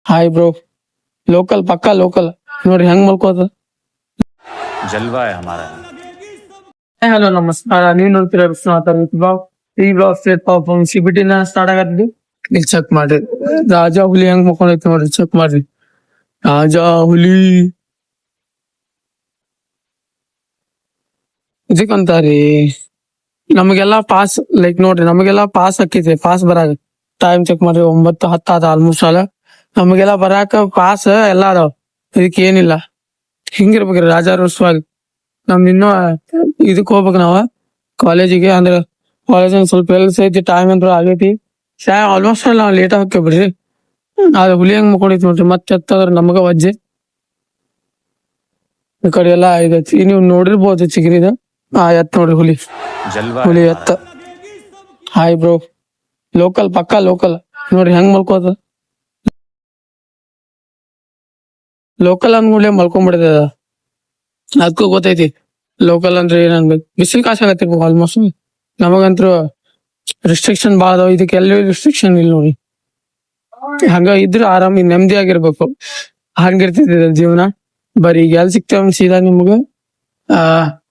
Hi bro, local ಪಕ್ಕಾ local ನೋಡ್ರಿ ಹೆಂಗ್ ಮಲ್ಕೋದ. जलवा है हमारा। ಹಲೋ ನಮಸ್ಕಾರ, ನೀವ್ ನೋಡ್ತೀರಾ ವಿಶ್ವನಾಥ ಬ್ಲಾಗ್. ಈ ಬ್ಲಾಗ್ ಸ್ಟೇಟ್ ಪಾಪ ಸಿಬಿಟಿನ ಸ್ಟಾರ್ಟ್ ಆಗತ್ತಿದ್ದು ಇಲ್ಲಿ ಚೆಕ್ ಮಾಡ್ರಿ. ರಾಜಾ ಹುಲಿ ಹೆಂಗ್ ಮಕ್ಕೊಂಡೈತಿ ನೋಡ್ರಿ, ಚೆಕ್ ಮಾಡ್ರಿ. ರಾಜಾ ಹುಲಿ ಇದಕ್ಕಂತಾರಿ ನಮಗೆಲ್ಲಾ ಪಾಸ್ ಲೈಕ್ ನೋಡ್ರಿ, ನಮಗೆಲ್ಲಾ ಪಾಸ್ ಹಾಕಿದ್ರಿ. ಪಾಸ್ ಬರಾಗ ಟೈಮ್ ಚೆಕ್ ಮಾಡ್ರಿ, 9:10 ಆದ ಆಲ್ಮೋಸ್ಟ್ ಅಲ್ಲ. ನಮಗೆಲ್ಲ ಬರಾಕ ಪಾಸ್ ಎಲ್ಲಾ ಅದಾವ, ಇದಕ್ಕೆ ಏನಿಲ್ಲ. ಹಿಂಗಿರ್ಬೇಕ್ರಿ ರಾಜಾರೋತ್ಸವಾಗ. ನಮ್ದು ಇನ್ನೂ ಇದಕ್ ಹೋಗ್ಬೇಕ್ ನಾವ ಕಾಲೇಜಿಗೆ. ಅಂದ್ರೆ ಕಾಲೇಜ್ ಸ್ವಲ್ಪ ಕೆಲ್ಸ ಐತಿ, ಟೈಮ್ ಅಂತ ಆಗೈತಿ. ಆಲ್ಮೋಸ್ಟ್ ನಾವ್ ಲೇಟ್ ಹೋಗ್ತೇವ್ ಬಿಡ್ರಿ. ಅದ್ ಹುಲಿ ಹೆಂಗ್ ಮಕ್ಕೊಂಡೈತಿ ನೋಡ್ರಿ, ಮತ್ತೆ ಎತ್ತದ್ರ ನಮಗ ವಜ್ಜೆ. ಈ ಕಡೆ ಎಲ್ಲಾ ಇದೈತಿ, ನೀವು ನೋಡಿರ್ಬೋದು ಚಿಗ್ರಿದ. ಎತ್ತ ನೋಡ್ರಿ ಹುಲಿ, जलवा ಹುಲಿ है ಎತ್ತ. ಹಾಯ್ ಬ್ರೋ, ಲೋಕಲ್ ಪಕ್ಕಾ ಲೋಕಲ್ ನೋಡ್ರಿ ಹೆಂಗ್ ಮಲ್ಕೋದ. ಲೋಕಲ್ ಅಂದ್ಗೂಡ್ಲೆ ಮಲ್ಕೊಂಡ್ಬಿಡ್ತದ, ಅದಕ್ಕೂ ಗೊತ್ತೈತಿ ಲೋಕಲ್ ಅಂದ್ರೆ ಏನ್ ಅನ್ಬೇಕು. ಬಿಸಿಲು ಕಾಸಾಗತ್ತಿರ್ಬೇಕು ಆಲ್ಮೋಸ್ಟ್. ನಮಗಂತೂ ರಿಸ್ಟ್ರಿಕ್ಷನ್ ಬಾಳ ಅದಾವ, ಇದಕ್ಕೆ ಎಲ್ಲಿ ರಿಸ್ಟ್ರಿಕ್ಷನ್ ಇಲ್ಲ ನೋಡಿ. ಹಂಗ ಇದ್ರ ಆರಾಮಿ ನೆಮ್ಮದಿ ಆಗಿರ್ಬೇಕು, ಹಂಗಿರ್ತಿದ ಜೀವನ. ಬರೀ ಈಗ ಎಲ್ಲಿ ಸಿಗ್ತೇವ ಸೀದಾ ನಿಮ್ಗ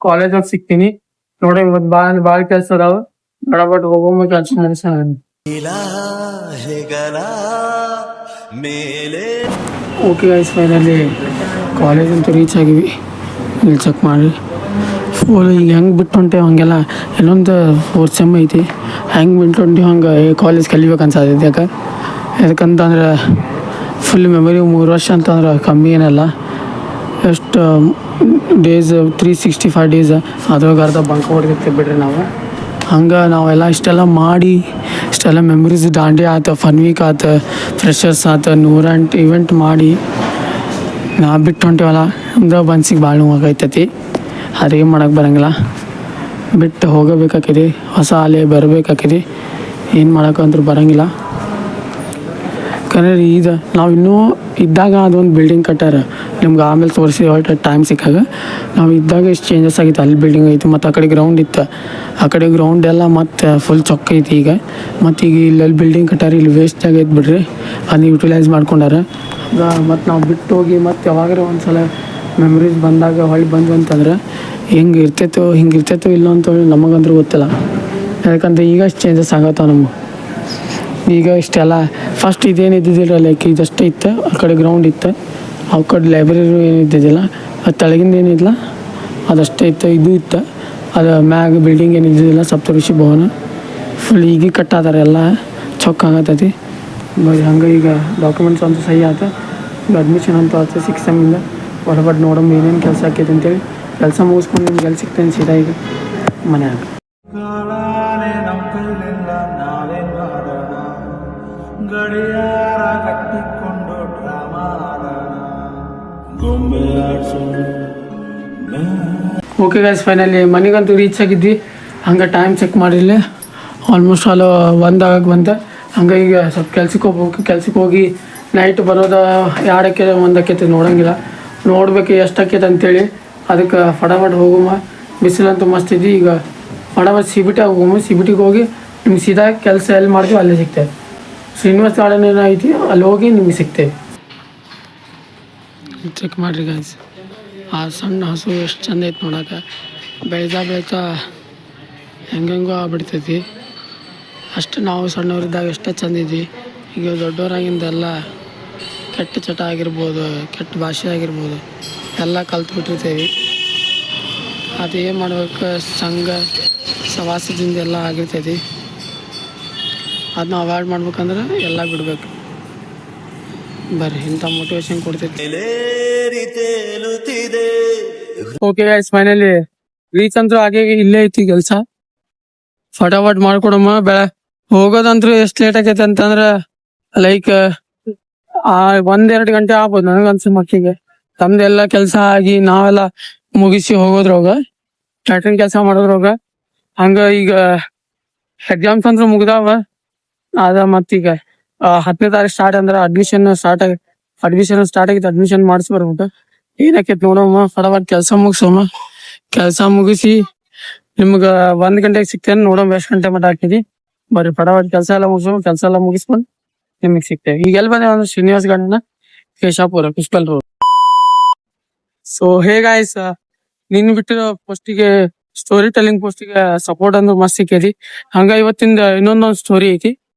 ಕಾಲೇಜ್ ಒಳಗ್ ಸಿಗ್ತೀನಿ ನೋಡಿ. ಇವತ್ ಬಾಳ ಕೆಲ್ಸ ಅದಾವ, ಬಡಬಟ್ ಹೋಗೋ ಕೆಲ್ಸ ನಡೆಸ. ಓಕೆ ಗೈಸ್, ಫೈನಲಿ ಕಾಲೇಜ್ ಅಂತೂ ರೀಚ್ ಆಗಿವಿ. ಇಲ್ಲಿ ಚೆಕ್ ಮಾಡಿ ಫುಲ್ ಈಗ ಹೆಂಗೆ ಬಿಟ್ಟು ಹೊಂಟೇವ್ ಹಂಗೆಲ್ಲ. ಇನ್ನೊಂದು 4th ಸೆಮ್ ಐತಿ, ಹೆಂಗೆ ಬಿಟ್ಟು ಹೊಂಟೀವಿ ಹಂಗೆ ಕಾಲೇಜ್ ಕಲಿಬೇಕು ಅನ್ಸತೈತಿ. ಯಾಕಂತಂದ್ರೆ ಫುಲ್ ಮೆಮೊರಿ 3 ವರ್ಷ ಅಂತಂದ್ರೆ ಕಮ್ಮಿ ಏನಲ್ಲ. ಎಷ್ಟು ಡೇಸ್ 365 ಡೇಸ್, ಅದ್ರೊಳಗೆ ಅರ್ಧ ಬಂಕ್ ಹೊಡೆದಿರ್ತೀವಿ ಬಿಡ್ರಿ ನಾವು. ಹಂಗೆ ನಾವೆಲ್ಲ ಇಷ್ಟೆಲ್ಲ ಮಾಡಿ, ಇಷ್ಟೆಲ್ಲ ಮೆಮೊರೀಸ್, ದಾಂಡಿ ಆಯ್ತು, ಫನ್ ವೀಕ್ ಆಯ್ತು, ಫ್ರೆಶರ್ಸ್ ಆಯ್ತು, 108 ಇವೆಂಟ್ ಮಾಡಿ ನಾ ಬಿಟ್ಟು ಹೊಂಟೇವಲ್ಲ, ಅಂದ್ರೆ ಮನ್ಸಿಗೆ ಭಾಳ ನೋವಾಗೈತೈತಿ. ಅದೇನು ಮಾಡೋಕೆ ಬರೋಂಗಿಲ್ಲ, ಬಿಟ್ಟು ಹೋಗಬೇಕಾಕಿದೆ. ಹೊಸ ಅಲೆ ಬರಬೇಕಾಕಿದೆ, ಏನು ಮಾಡೋಕ್ಕಂದ್ರೂ ಬರೋಂಗಿಲ್ಲ. ಯಾಕಂದ್ರೆ ಇದು ನಾವು ಇನ್ನೂ ಇದ್ದಾಗ ಅದೊಂದು ಬಿಲ್ಡಿಂಗ್ ಕಟ್ಟಾರ, ನಿಮ್ಗೆ ಆಮೇಲೆ ತೋರಿಸಿ ಹೊರಟ ಟೈಮ್ ಸಿಕ್ಕಾಗ. ನಾವು ಇದ್ದಾಗ ಇಷ್ಟು ಚೇಂಜಸ್ ಆಗಿತ್ತು. ಅಲ್ಲಿ ಬಿಲ್ಡಿಂಗ್ ಐತಿ, ಮತ್ತು ಆ ಕಡೆ ಗ್ರೌಂಡ್ ಇತ್ತು. ಆ ಕಡೆ ಗ್ರೌಂಡ್ ಎಲ್ಲ ಮತ್ತು ಫುಲ್ ಚೊಕ್ಕ ಐತಿ ಈಗ. ಮತ್ತು ಈಗ ಇಲ್ಲೆಲ್ಲಿ ಬಿಲ್ಡಿಂಗ್ ಕಟ್ಟಾರ, ಇಲ್ಲಿ ವೇಸ್ಟ್ ಆಗೈತೆ ಬಿಡ್ರಿ, ಅದನ್ನ ಯುಟಿಲೈಸ್ ಮಾಡ್ಕೊಂಡಾರ. ಮತ್ತು ನಾವು ಬಿಟ್ಟು ಹೋಗಿ ಮತ್ತು ಯಾವಾಗಾರ ಒಂದು ಸಲ ಮೆಮೊರೀಸ್ ಬಂದಾಗ ಹೊಳ್ಳಿ ಬಂದ್ವಿ ಅಂತಂದ್ರೆ ಹೆಂಗೆ ಇರ್ತೈತೋ ಹಿಂಗೆ ಇರ್ತೈತೋ ಇಲ್ಲ ಅಂತೇಳಿ ನಮಗಂದ್ರೂ ಗೊತ್ತಿಲ್ಲ. ಯಾಕಂದ್ರೆ ಈಗ ಅಷ್ಟು ಚೇಂಜಸ್ ಆಗತ್ತಾವ ನಮ್ಗೆ. ಈಗ ಇಷ್ಟೆಲ್ಲ ಫಸ್ಟ್ ಇದೇನು ಇದ್ದಿದ್ದಿಲ್ಲ, ಲೈಕ್ ಇದಷ್ಟೇ ಇತ್ತು. ಆ ಕಡೆ ಗ್ರೌಂಡ್ ಇತ್ತು, ಆ ಕಡೆ ಲೈಬ್ರರಿ ಏನು ಇದ್ದಿದ್ದಿಲ್ಲ, ಅದು ತೆಳಗಿಂದ ಏನಿಲ್ಲ ಅದಷ್ಟೇ ಇತ್ತು. ಇದು ಇತ್ತು, ಅದು ಮ್ಯಾಗ ಬಿಲ್ಡಿಂಗ್ ಏನು ಇದ್ದಿದ್ದಿಲ್ಲ, ಸಪ್ತಋಷಿ ಭವನ. ಫುಲ್ ಈಗ ಕಟ್ಟಾದಾರೆ, ಎಲ್ಲ ಚೊಕ್ಕ ಆಗತ್ತೈತಿ. ಬರೀ ಹಂಗೆ ಈಗ ಡಾಕ್ಯುಮೆಂಟ್ಸ್ ಅಂತೂ ಸಹಿ ಆಯ್ತು. ಈಗ ಅಡ್ಮಿಷನ್ ಅಂತೂ ಆಯ್ತು 6th ಸೆಮ್ಮಿಂದ. ಹೊರಬಟ್ಟು ನೋಡಮ್ಮ ಏನೇನು ಕೆಲಸ ಆಕೈತೆ ಅಂತೇಳಿ. ಕೆಲಸ ಮುಗಿಸ್ಕೊಂಡು ನಿಮ್ಗೆ ಎಲ್ಲಿ ಸಿಗ್ತೇನೆ ಸೀದಾ ಈಗ ಮನ್ಯಾಗ. ಓಕೆ ಗೈಸ್, ಫೈನಲಿ ಮನೆಗಂತೂ ರೀಚ್ ಆಗಿದ್ವಿ. ಹಂಗೆ ಟೈಮ್ ಚೆಕ್ ಮಾಡಿರಲಿ, ಆಲ್ಮೋಸ್ಟ್ ಆಲ್ 1 ಆಗಕ್ಕೆ ಬಂತ. ಹಂಗೆ ಈಗ ಸ್ವಲ್ಪ ಕೆಲ್ಸಕ್ಕೆ ಹೋಗ್ಬೇಕು. ಕೆಲ್ಸಕ್ಕೆ ಹೋಗಿ ನೈಟ್ ಬರೋದು 2 ಆಕೈತೆ 1 ಆಕೈತೆ ನೋಡೋಂಗಿಲ್ಲ, ನೋಡ್ಬೇಕು ಎಷ್ಟು ಆಕೈತೆ ಅಂತೇಳಿ. ಅದಕ್ಕೆ ಫಟಾಫಟ್ ಹೋಗಮ್ಮ, ಬಿಸಿಲಂತೂ ಮಸ್ತ್ ಐತಿ. ಈಗ ಫಟಾಫಟ್ CBT ಹೋಗಮ್ಮ. CBTಗೆ ಹೋಗಿ ನಿಮ್ಗೆ ಸೀದಾ ಕೆಲಸ ಎಲ್ಲಿ ಮಾಡ್ತೀವಿ ಅಲ್ಲೇ ಸಿಗ್ತೇವೆ. ಶ್ರೀನಿವಾಸ ಗಾರ್ಡನ್ ಏನೋ ಐತಿ, ಅಲ್ಲಿ ಹೋಗಿ ನಿಮ್ಗೆ ಸಿಗ್ತೇವೆ. ಚೆಕ್ ಮಾಡಿರಿ ಗೈಸ್, ಆ ಸಣ್ಣ ಹಸು ಎಷ್ಟು ಚಂದ ಐತೆ ನೋಡೋಕೆ. ಬೆಳೀತಾ ಹೆಂಗೆಂಗೋ ಆಗ್ಬಿಡ್ತೈತಿ. ಅಷ್ಟು ನಾವು ಸಣ್ಣವರಿದ್ದಾಗ ಎಷ್ಟೇ ಚಂದ ಇದ್ವಿ. ಈಗ ದೊಡ್ಡವರಾಗಿಂದೆಲ್ಲ ಕೆಟ್ಟ ಚಟ ಆಗಿರ್ಬೋದು, ಕೆಟ್ಟ ಭಾಷೆ ಆಗಿರ್ಬೋದು, ಎಲ್ಲ ಕಲ್ತ್ಬಿಟ್ಟಿರ್ತೀವಿ. ಅದು ಏನು ಮಾಡ್ಬೇಕು, ಸಂಘ ಸವಾಸದಿಂದ ಎಲ್ಲ ಆಗಿರ್ತೈತಿ. ಅದನ್ನ ಅವಾಯ್ಡ್ ಮಾಡ್ಬೇಕಂದ್ರೆ ಎಲ್ಲ ಬಿಡಬೇಕು. ಬರ್ರಿ, ಇಂಥ ಮೋಟಿವೇಶನ್ ಕೊಡ್ತೈತಿ. ಓಕೆ ಗೈಸ್, ಫೈನಲಿ ರೀಚ್ ಅಂತೂ ಹಾಗೆ ಇಲ್ಲೇ ಐತಿ ಕೆಲಸ. ಫಟಾಫಟ್ ಮಾಡ್ಕೊಡಮ್ಮ. ಹೋಗೋದಂತ್ರು ಎಷ್ಟು ಲೇಟ್ ಆಗೈತೆ ಅಂತಂದ್ರೆ ಲೈಕ್ 1-2 ಗಂಟೆ ಆಗ್ಬೋದು ನನಗನ್ಸು. ಮಕ್ಕಿಗೆ ತಮ್ದೆಲ್ಲ ಕೆಲಸ ಆಗಿ ನಾವೆಲ್ಲ ಮುಗಿಸಿ ಹೋಗೋದ್ರೋಗ, ಕ್ಯಾಟ್ರಿಂಗ್ ಕೆಲಸ ಮಾಡೋದ್ರೋಗ. ಹಂಗ ಈಗ ಎಕ್ಸಾಮ್ಸ್ ಅಂತೂ ಮುಗ್ದಾವ. ಮತ್ತೀಗ 10ನೇ ತಾರೀಕು ಸ್ಟಾರ್ಟ್ ಅಂದ್ರೆ ಅಡ್ಮಿಷನ್ ಸ್ಟಾರ್ಟ್ ಆಗಿತ್ತು. ಅಡ್ಮಿಷನ್ ಮಾಡಿಸಿ ಬರ್ಬೇಕು. ಏನಕ್ಕೈತಿ ನೋಡಮ್ಮ, ಫಟಾಫಟ್ ಕೆಲಸ ಮುಗಿಸೋಮ್ಮ. ಕೆಲಸ ಮುಗಿಸಿ ನಿಮ್ಗೆ 1 ಗಂಟೆಗೆ ಸಿಗ್ತೇನೆ. ನೋಡಮ್ಮ ಎಷ್ಟು ಗಂಟೆ ಮಟ್ಟ ಹಾಕಿದಿ. ಬರ್ರಿ ಫಟಾಫಟ್ ಕೆಲಸ ಎಲ್ಲ ಮುಗಿಸ್ಕೊಂಡು ನಿಮಗೆ ಸಿಗ್ತೇವೆ. ಈಗ ಎಲ್ಲಿ ಬಂದೇವೆ ಅಂದ್ರೆ Srinivas garden, Keshapur, Pushpal road. So hey guys, ನಿನ್ ಬಿಟ್ಟಿರೋ ಪೋಸ್ಟಿಗೆ, ಸ್ಟೋರಿ ಟೆಲ್ಲಿಂಗ್ ಪೋಸ್ಟಿಗೆ ಸಪೋರ್ಟ್ ಅಂದ್ರೆ ಮಸ್ತ್ ಸಿಕ್ಕೈತಿ. ಹಂಗ ಇವತ್ತಿಂದ ಇನ್ನೊಂದೊಂದ್ ಸ್ಟೋರಿ ಐತಿ.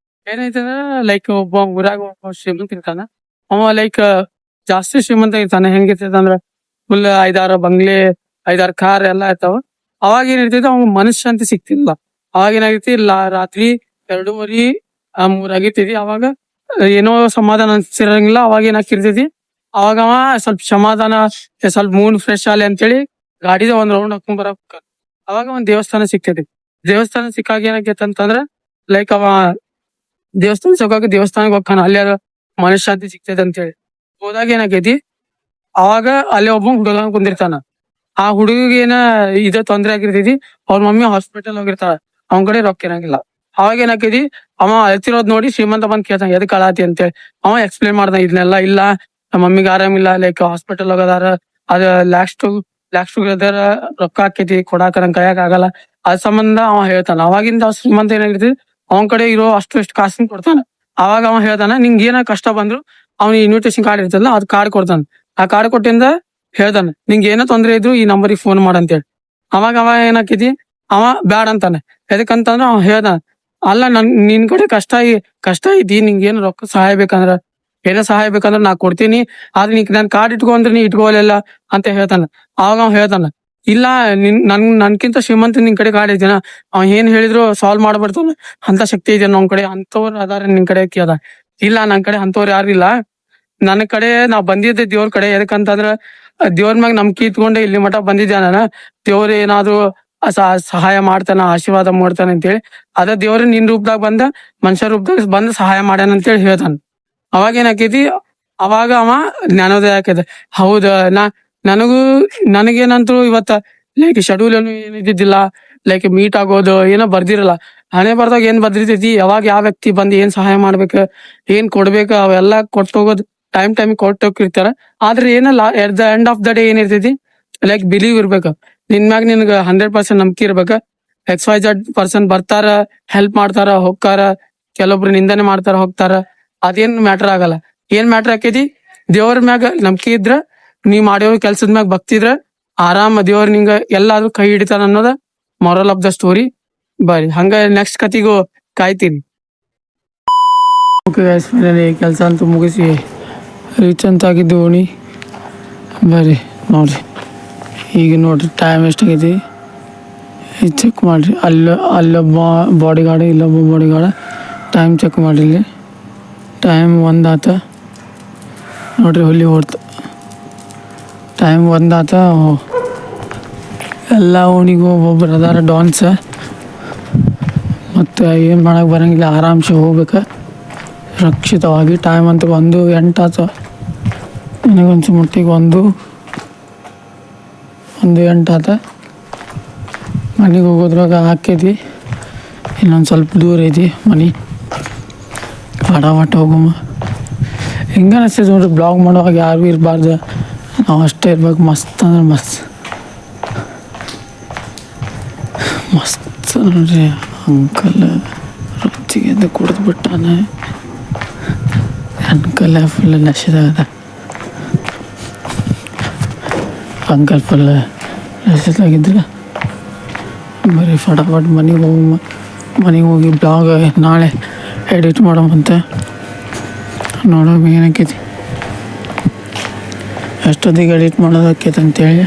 ಏನೈತೆ ಅಂದ್ರೆ ಲೈಕ್ ಒಬ್ಬ ಊರಾಗ ಒಬ್ಬ ಶ್ರೀಮಂತ ಇರ್ತಾನ. ಅವ ಲೈಕ್ ಜಾಸ್ತಿ ಶ್ರೀಮಂತ ಇರ್ತಾನೆ. ಹೆಂಗಿರ್ತೈತ ಅಂದ್ರ ಫುಲ್ 5-6 ಬಂಗ್ಲೆ, 5-6 ಕಾರ್ ಎಲ್ಲಾ ಇರ್ತಾವ. ಅವಾಗ ಏನಿರ್ತೈತಿ, ಅವ್ ಮನಃಶಾಂತಿ ಸಿಗ್ತಿಲ್ಲ. ಅವಾಗ ಏನಾಗೈತಿ, ರಾತ್ರಿ 2:30, 3 ಆಗಿರ್ತೈತಿ. ಅವಾಗ ಏನೋ ಸಮಾಧಾನ ಅನ್ಸಿರಂಗಿಲ್ಲ. ಅವಾಗ ಏನಾಕಿರ್ತೈತಿ, ಅವಾಗ ಅವ ಸ್ವಲ್ಪ ಸಮಾಧಾನ, ಸ್ವಲ್ಪ ಮೂಡ್ ಫ್ರೆಶ್ ಆಲಿ ಅಂತೇಳಿ ಗಾಡಿದ ಒಂದ್ ರೌಂಡ್ ಹಾಕೊಂಡ್ ಬರಕ್ ಅವಾಗ ಒಂದ್ ದೇವಸ್ಥಾನ ಸಿಗ್ತೈತಿ. ದೇವಸ್ಥಾನ ಸಿಕ್ಕಾಗ ಏನಾಗೈತೆ ಅಂತಂದ್ರ ಲೈಕ್ ಅವ ದೇವಸ್ಥಾನ ಸಿಕ್ಕಾಗ ದೇವಸ್ಥಾನಕ್ಕೆ ಹೋಗ್ತಾನ. ಅಲ್ಲಿ ಮನಃಶಾಂತಿ ಸಿಗ್ತೈತೆ ಅಂತೇಳಿ ಹೋದಾಗ ಏನಾಗೈತಿ, ಅವಾಗ ಅಲ್ಲಿ ಒಬ್ಬ ಹುಡುಗ ಕುಂದಿರ್ತಾನ. ಆ ಹುಡುಗಿಗೆ ಇದ ತೊಂದ್ರೆ ಆಗಿರ್ತೈತಿ. ಅವ್ರ ಮಮ್ಮಿ ಹಾಸ್ಪಿಟಲ್ ಹೋಗಿರ್ತಾಳ, ಅವನ್ ಕಡೆ ರೊಕ್ಕ ಇರಂಗಿಲ್ಲ. ಅವಾಗ ಏನಾಕೈತಿ, ಅವ ಅಳ್ತಿರೋದ್ ನೋಡಿ ಶ್ರೀಮಂತ ಬಂದ್ ಕೇಳ್ತಾನ, ಎದಕ್ ಅಳಾತಿ ಅಂತೇಳಿ. ಅವ ಎಕ್ಸ್ಪ್ಲೇನ್ ಮಾಡ್ದ, ಇದನ್ನೆಲ್ಲ ಇಲ್ಲ, ನಮ್ಮ ಮಮ್ಮಿಗೆ ಆರಾಮಿಲ್ಲ, ಲೈಕ್ ಹಾಸ್ಪಿಟಲ್ ಹೋಗದಾರ, ಅದ ಲ್ಯಾಕ್ಸ್ ಟುಗೆದರ್ ರೊಕ್ಕ ಹಾಕೈತಿ, ಕೊಡಾಕ ನಂಗ್ ಕೈಯಾಗ ಆಗಲ್ಲ. ಅದ್ ಸಂಬಂಧ ಅವ ಹೇಳ್ತಾನ. ಅವಾಗಿಂದ ಶ್ರೀಮಂತ ಏನಾಗಿರ್ತೈತಿ, ಅವನ್ ಕಡೆ ಇರೋ ಅಷ್ಟು ಕಾಸಿನ ಕೊಡ್ತಾನ. ಅವಾಗ ಅವ ಹೇಳ್ತಾನ, ನಿಂಗ್ ಏನ ಕಷ್ಟ ಬಂದ್ರು ಅವ್ನ ಇನ್ವಿಟೇಷನ್ ಕಾರ್ಡ್ ಇರ್ತಲ್ಲ, ಅದ್ ಕಾರ್ಡ್ ಕೊಡ್ತಾನ. ಆ ಕಾರ್ಡ್ ಕೊಟ್ಟಿಂದ ಹೇಳ್ತಾನ, ನಿಂಗ್ ಏನೋ ತೊಂದ್ರೆ ಇದ್ರು ಈ ನಂಬರಿಗೆ ಫೋನ್ ಮಾಡಂತೇಳಿ. ಅವಾಗ ಅವ ಏನಾಕೈತಿ, ಅವ ಬ್ಯಾಡ್ ಅಂತಾನೆ. ಎದಕ್ಕಂತಂದ್ರ ಅವ ಹೇಳ್ತಾನ, ಅಲ್ಲ ನಿನ್ ಕಡೆ ಕಷ್ಟ ಐತಿ, ನಿಂಗ್ ಏನ್ ರೊಕ್ಕ ಸಹಾಯ ಬೇಕಂದ್ರ, ಏನೋ ಸಹಾಯ ಬೇಕಂದ್ರ ನಾ ಕೊಡ್ತೀನಿ, ಆದ್ರೆ ನೀ ನನ್ ಕಾರ್ಡ್ ಇಟ್ಕೊ ಅಂದ್ರೆ ನೀ ಇಟ್ಕೋಲಿಲ್ಲ ಅಂತ ಹೇಳ್ತಾನ. ಅವಾಗ ಅವ ಹೇಳ್ತಾನ, ಇಲ್ಲ ನನ್ಕಿಂತ ಶ್ರೀಮಂತ ನಿನ್ ಕಡೆ ಕಾರ್ಡ್ ಐತಿನ, ಅವ ಏನ್ ಹೇಳಿದ್ರು ಸಾಲ್ವ್ ಮಾಡ್ಬಿಡ್ತಾನ, ಅಂತ ಶಕ್ತಿ ಇದೆ ನಮ್ ಕಡೆ, ಅಂತವ್ರ ಅದಾರ ನಿನ್ ಕಡೆ ಕೇಳ್ದ. ಇಲ್ಲ, ನನ್ ಕಡೆ ಅಂತವ್ರು ಯಾರು ಇಲ್ಲ, ನನ್ನ ಕಡೆ ನಾ ಬಂದಿದ್ದೆ ದೇವ್ರ ಕಡೆ. ಎದಕ್ಕಂತಂದ್ರ ದೇವ್ರ ಮ್ಯಾಗ ನಂಬಿಕೆ ಇಟ್ಕೊಂಡೆ ಇಲ್ಲಿ ಮಠ ಬಂದಿದ್ದೆ ನಾನು. ದೇವ್ರ ಏನಾದ್ರು ಸಹಾಯ ಮಾಡ್ತಾನ, ಆಶೀರ್ವಾದ ಮಾಡ್ತಾನ ಅಂತೇಳಿ. ಅದ ದೇವ್ರ ನಿನ್ ರೂಪದಾಗ ಬಂದ, ಮನುಷ್ಯ ರೂಪದಾಗ ಬಂದ್ ಸಹಾಯ ಮಾಡ್ಯಾನ ಅಂತೇಳಿ ಹೇಳ್ತಾನ. ಅವಾಗ ಏನಾಕೈತಿ, ಅವಾಗ ಅವ ಜ್ಞಾನೋದಯ ಆಕೈತೆ. ಹೌದ, ನನಗೇನಂತೂ ಇವತ್ತ ಲೈಕ್ ಶೆಡ್ಯೂಲ್ ಏನು ಇದ್ದಿದ್ದಿಲ್ಲ, ಲೈಕ್ ಮೀಟ್ ಆಗೋದು ಏನೋ ಬರ್ದಿರಲ್ಲ. ಹಣೆ ಬರ್ದಾಗ ಏನ್ ಬರ್ದಿರ್ತೈತಿ, ಯಾವಾಗ ಯಾವ ವ್ಯಕ್ತಿ ಬಂದ್ ಏನ್ ಸಹಾಯ ಮಾಡ್ಬೇಕ, ಏನ್ ಕೊಡ್ಬೇಕ, ಅವೆಲ್ಲ ಕೊಟ್ಟೋಗೋದ್ ಟೈಮ್ ಕೊಟ್ಟೋಗಿರ್ತಾರ. ಆದ್ರೆ ಏನಲ್ಲ, at the end of the day ಏನಿರ್ತೈತಿ, ಲೈಕ್ ಬಿಲೀವ್ ಇರ್ಬೇಕ, ನಿನ್ ಮ್ಯಾಗ ನಿನ್ಗ 100% ನಂಬಿಕೆ ಇರ್ಬೇಕ. XYZ ಪರ್ಸನ್ ಬರ್ತಾರ, ಹೆಲ್ಪ್ ಮಾಡ್ತಾರ, ಹೋಗ್ತಾರ, ಕೆಲವೊಬ್ರು ನಿಂದನೆ ಮಾಡ್ತಾರ, ಹೋಗ್ತಾರ. ಅದೇನ್ ಮ್ಯಾಟರ್ ಆಗಲ್ಲ. ಏನ್ ಮ್ಯಾಟರ್ ಆಕೈತಿ, ದೇವ್ರ ಮ್ಯಾಗ ನಂಬಿಕೆ ಇದ್ರ, ನೀ ಮಾಡೋ ಕೆಲ್ಸದ ಮ್ಯಾಗ ಭಕ್ತಿ ಇದ್ರ, ಆರಾಮ ದೇವ್ರ ನಿಂಗ ಎಲ್ಲಾದ್ರೂ ಕೈ ಹಿಡಿತಾನ ಅನ್ನೋದ ಮೊರಲ್ ಆಫ್ ದ ಸ್ಟೋರಿ. ಬರ್ರಿ ಹಂಗ ನೆಕ್ಸ್ಟ್ ಕತಿಗೂ ಕಾಯ್ತೀನಿ. ಕೆಲಸ ಅಂತೂ ಮುಗಿಸಿ ರೀಚ್ ಅಂತ ಆಗಿದ್ದು ಓಣಿ. ಬರ್ರಿ ನೋಡ್ರಿ, ಈಗ ನೋಡ್ರಿ ಟೈಮ್ ಎಷ್ಟಾಗೈತಿ ಈಗ ಚೆಕ್ ಮಾಡಿರಿ. ಅಲ್ಲೊಬ್ಬ ಬಾಡಿ ಗಾರ್ಡ್, ಇಲ್ಲೊಬ್ಬ ಬಾಡಿ ಗಾರ್ಡ್. ಟೈಮ್ ಚೆಕ್ ಮಾಡಿರಿ, ಇಲ್ಲಿ ಟೈಮ್ 1 ಆತ ನೋಡ್ರಿ. ಹೊಲಿ ಹೊಡ್ತು, ಟೈಮ್ 1 ಆತ. ಎಲ್ಲ ಓಣಿಗೂ ಒಬ್ಬೊಬ್ರು ಅದಾರ ಡಾನ್ಸ. ಮತ್ತು ಏನು ಮಾಡಕ್ಕೆ ಬರೋಂಗಿಲ್ಲ, ಆರಾಮ್ಸೆ ಹೋಗ್ಬೇಕು ರಕ್ಷಿತವಾಗಿ. ಟೈಮ್ ಅಂತ 1:08 ಆತ. ನನಗೊಂದು ಮುಟ್ಟಿಗೆ 1:08 ಆತ. ಮನೆಗೆ ಹೋಗೋದ್ರಾಗ ಹಾಕೈತಿ, ಇನ್ನೊಂದು ಸ್ವಲ್ಪ ದೂರ ಐತಿ ಮನೆ. ಹೋಗಮ್ಮ. ಹಿಂಗೆ ಅನಿಸ್ತೈತೆ ನೋಡ್ರಿ, ಬ್ಲಾಗ್ ಮಾಡುವಾಗ ಯಾರು ಇರಬಾರ್ದು, ನಾವು ಅಷ್ಟೇ ಇರ್ಬೇಕು. ಮಸ್ತ್ ಅಂದ್ರೆ ಮಸ್ತ್ ನೋಡ್ರಿ. ಅಂಕಲ್ ರೊಚ್ಚಿಗೆ ಎದ್ದು ಕುಡಿದು ಬಿಟ್ಟಾನೆ. ಅಂಕಲ್ ಫುಲ್ ನಶೆದಾಗ, ಅಂಕಲ್ ಫುಲ್ ನಶೆದಾಗಿದ್ರೆ. ಬರೀ ಫಟಾಫಟ್ ಮನೆಗೆ ಹೋಗಿ ಬ್ಲಾಗ್ ನಾಳೆ ಎಡಿಟ್ ಮಾಡೋವಂತೆ. ನೋಡೋಕೆ ಏನಕ್ಕೈತಿ, ಎಷ್ಟೊತ್ತಿಗೆ ಎಡಿಟ್ ಮಾಡೋದಕ್ಕೈತೆ ಅಂತೇಳಿ.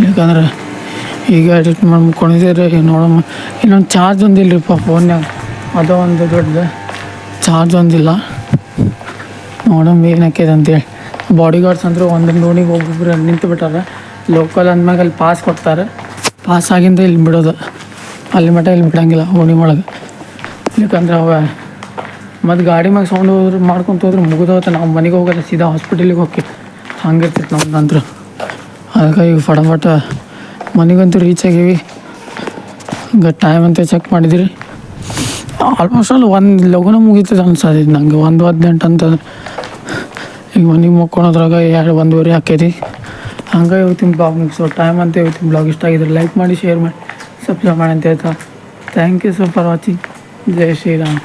ಯಾಕಂದ್ರೆ ಈಗ ಎಡಿಟ್ ಮಾಡಿ ಮುಕ್ಕೊಂಡಿದ್ದೀರಿ. ನೋಡಮ್ಮ, ಇನ್ನೊಂದು ಚಾರ್ಜ್ ಒಂದಿಲ್ಲರಿಪ್ಪ ಫೋನ್ಯಾಗ, ಅದು ಒಂದು ದೊಡ್ಡ ಚಾರ್ಜ್ ಒಂದಿಲ್ಲ. ನೋಡಮ್ಮ ಏನಕ್ಕೈತೆ ಅಂತೇಳಿ. ಬಾಡಿ ಗಾರ್ಡ್ಸ್ ಅಂದ್ರೆ ಒಂದೊಂದು ಓಣಿಗೆ ಒಬ್ಬೊಬ್ರು ನಿಂತು ಬಿಟ್ಟಾರ. ಲೋಕಲ್ ಅಂದ್ಮ್ಯಾಗ ಅಲ್ಲಿ ಪಾಸ್ ಕೊಡ್ತಾರೆ, ಪಾಸ್ ಆಗಿಂದ ಇಲ್ಲಿ ಬಿಡೋದು, ಅಲ್ಲಿ ಮಟ್ಟ ಇಲ್ಲಿ ಬಿಡಂಗಿಲ್ಲ ಓಣಿ ಒಳಗೆ. ಯಾಕಂದ್ರೆ ಅವ ಮತ್ತು ಗಾಡಿ ಮ್ಯಾಗ ಸೌಂಡ್ ಮಾಡ್ಕೊಂತ ಹೋದ್ರೆ ಮುಗಿದೋತ. ನಾವು ಮನೆಗೆ ಹೋಗೋಲ್ಲ, ಸೀದಾ ಹಾಸ್ಪಿಟಲಿಗೆ ಹೋಗಿ ಹಂಗಿರ್ತೈತೆ ನಮ್ದಂತೂ. ಅದಕ್ಕೆ ಈಗ ಫಟಾಫಟ ಮನೆಗಂತೂ ರೀಚ್ ಆಗೀವಿ. ಹಂಗೆ ಟೈಮ್ ಅಂತ ಚೆಕ್ ಮಾಡಿದಿರಿ, ಆಲ್ಮೋಸ್ಟ್ ಅಲ್ಲಿ ಒಂದು ಲಗುನ ಮುಗೀತದೆ ಅನ್ಸೋದು ನಂಗೆ. 1:18 ಅಂತಂದ್ರೆ ಈಗ ಮನೆಗೆ ಮುಕ್ಕೊಳೋದ್ರಾಗ 1:02 ಆಕೈತಿ. ಹಂಗೆ ಇವತ್ತಿನ ಬ್ಲಾಗ್ ಮುಗಿಸೋ ಟೈಮ್ ಅಂತ. ಇವತ್ತಿನ ಬ್ಲಾಗ್ ಇಷ್ಟ ಆಗಿದ್ರೆ ಲೈಕ್ ಮಾಡಿ, ಶೇರ್ ಮಾಡಿ, ಸಬ್ಸ್ಕ್ರೈಬ್ ಮಾಡಿ ಅಂತ ಹೇಳ್ತಾ thank you so for watching. ಜೈ ಶ್ರೀರಾಮ್.